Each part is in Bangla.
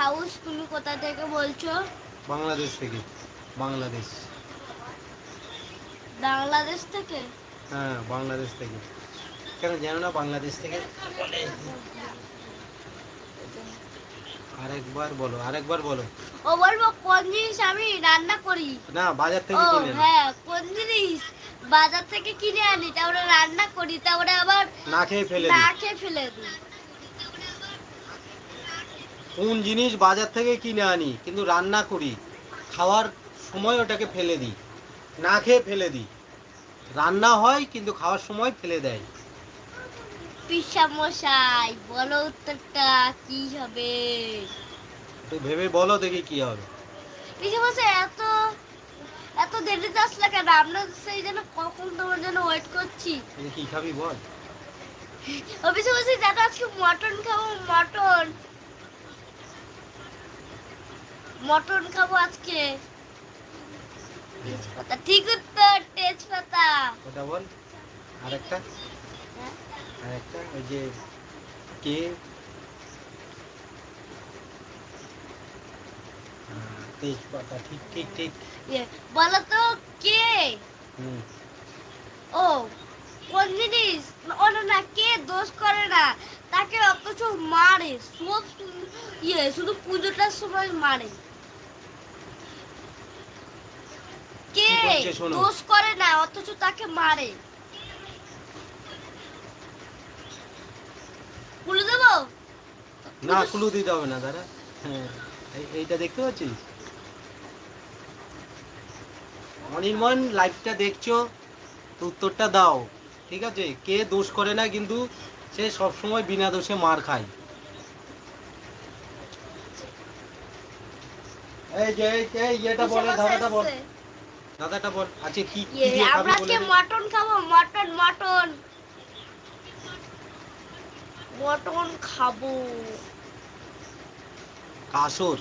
হাউস। তুমি কোথা থেকে বলছো? বাংলাদেশ থেকে। বাংলাদেশ। বাংলাদেশ থেকে? হ্যাঁ বাংলাদেশ থেকে। কেন জানো না বাংলাদেশ থেকে বলে? আরেকবার বলো, আরেকবার বলো। ও বলবো কোন জিনিস আমি রান্না করি? না বাজার থেকে ও কিনে আনি। হ্যাঁ, কোন জিনিস বাজার থেকে কিনে আনি, তারপরে রান্না করি, তারপরে আবার না খেয়ে ফেলে না দিই। খেয়ে ফেলে দিই। কোন জিনিস বাজার থেকে কিনে আনি কিন্তু রান্না করি, খাওয়ার সময় ওটাকে ফেলে দিই, না খেয়ে ফেলে দিই। রান্না হয় কিন্তু খাওয়ার সময় ফেলে দেয়। পিসা মশাই বলো উত্তরটা কি হবে? একটু ভেবে বলো দেখি কি হবে। পিসা মশাই এত এত দেরিতে আসলে কেন? আমরা সেই জন্য কখন তোমার জন্য ওয়েট করছি। এই কি খাবি বল? ও পিসা মশাই জানো আজকে মটন খাবো, মটন মটন খাবো আজকে। তেজপাতা, ঠিক উত্তর, তেজপাতা। ওটা বল আরেকটা। হ্যাঁ? আরেকটা ওই যে কে, তেজপাতা, ঠিক ঠিক ঠিক। বলো তো কে? হুম। ও কোন জিনিস? ও না না, কে দোষ করে না, তাকে অথচ মারে সব। শুধু পুজোটার সময় মারে। কে কি বলছে শোনো। দোষ করে না অথচ তাকে মারে? বলে দেবো? না ক্লু দিতে হবে না দাদা। হ্যাঁ এইটা দেখতে পাচ্ছিস? অনির্মল লাইভটা দেখছো তো উত্তরটা দাও। ঠিক আছে, কে দোষ করে না কিন্তু সে সবসময় বিনা দোষে মার খায়। এই যে এই এটা বলে, দাদাটা বল, দাদাটা বল। আচ্ছা কি কি দিয়ে খাবি আমরা বলে আজকে দে। মটন খাবো, মটন মটন মটন খাবো। কাসর।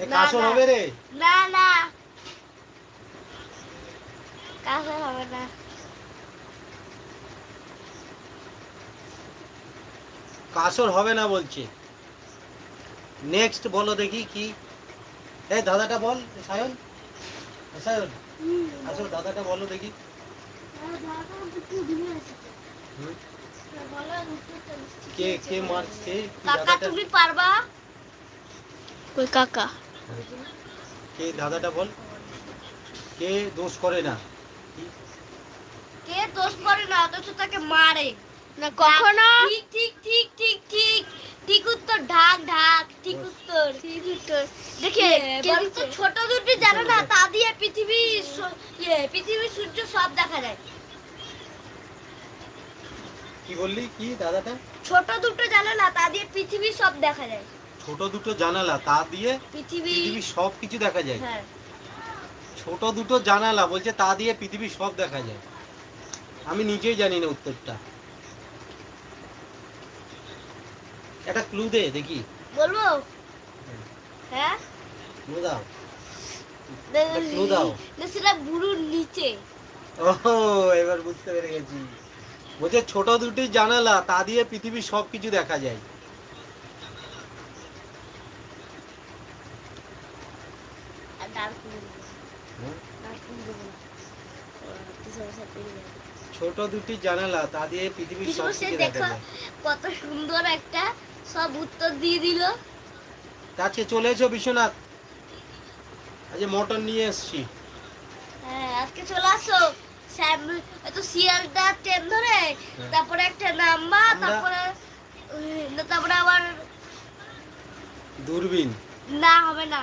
এ না কাসর না হবে রে? না না, কাছে হবে না। কাসর হবে না বলছে। নেক্সট বলো দেখি কি। এই দাদাটা বল সায়ন, সায়ন আসো দাদাটা বলো দেখি। হুম? কে কে মারছে? কাকা তুমি পারবা? কই কাকা? কে দাদাটা বল, কে দোষ করে না? কে দোষ করে না অথচ তাকে মারে না কখনো? ঠিক ঠিক ঠিক ঠিক ঠিক ঠিক উত্তর, ঢাক ঢাক, ঠিক উত্তর, ঠিক উত্তর। দেখে বলতো ছোট দুটি জানো না, তা দিয়ে পৃথিবী পৃথিবী সূর্য সব দেখা যায়। কি বললি কি দাদাটা? ছোট দুটো জানো না, তা দিয়ে পৃথিবী সব দেখা যায়। ছোট দুটো জানালা তা দিয়ে পৃথিবী সব কিছু দেখা যায়। হ্যাঁ। ছোট দুটো জানালা বলছে তা দিয়ে পৃথিবী সব দেখা যায়। আমি নিজেই জানি না উত্তরটা। একটা ক্লু দে দেখি। বলবো? হ্যাঁ ক্লু দাও, ক্লু দাও। সেটা বুড়ুর নিচে। ওহো এবার বুঝতে পেরে গেছি। বলছে ছোট দুটি জানালা তা দিয়ে পৃথিবীর সব কিছু দেখা যায়। ছোট দুটি জানালা তা দিয়ে পৃথিবীর সব কিছু দেখা যায়। কত সুন্দর একটা সব উত্তর দিয়ে দিল। আজকে চলে এসো বিশ্বনাথ, আজ মটন নিয়ে এসছি। হ্যাঁ আজকে চলে আসো। শিয়ালদা ট্রেন ধরে তারপরে একটা নাম্বার, তারপরে তারপরে আবার দূরবীন। না হবে না,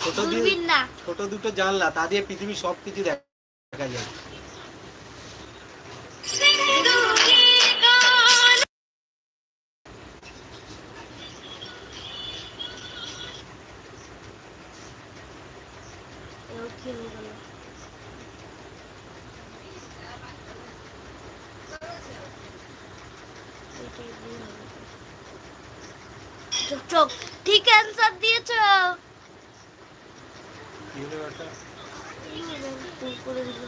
ছোট দূরবীন না। ছোট দুটো জানলা তা দিয়ে পৃথিবীর সব কিছু দেখা যায়। চোখ ঠিক অ্যান্সার দিয়েছো। কি হলো এটা? করে দিল।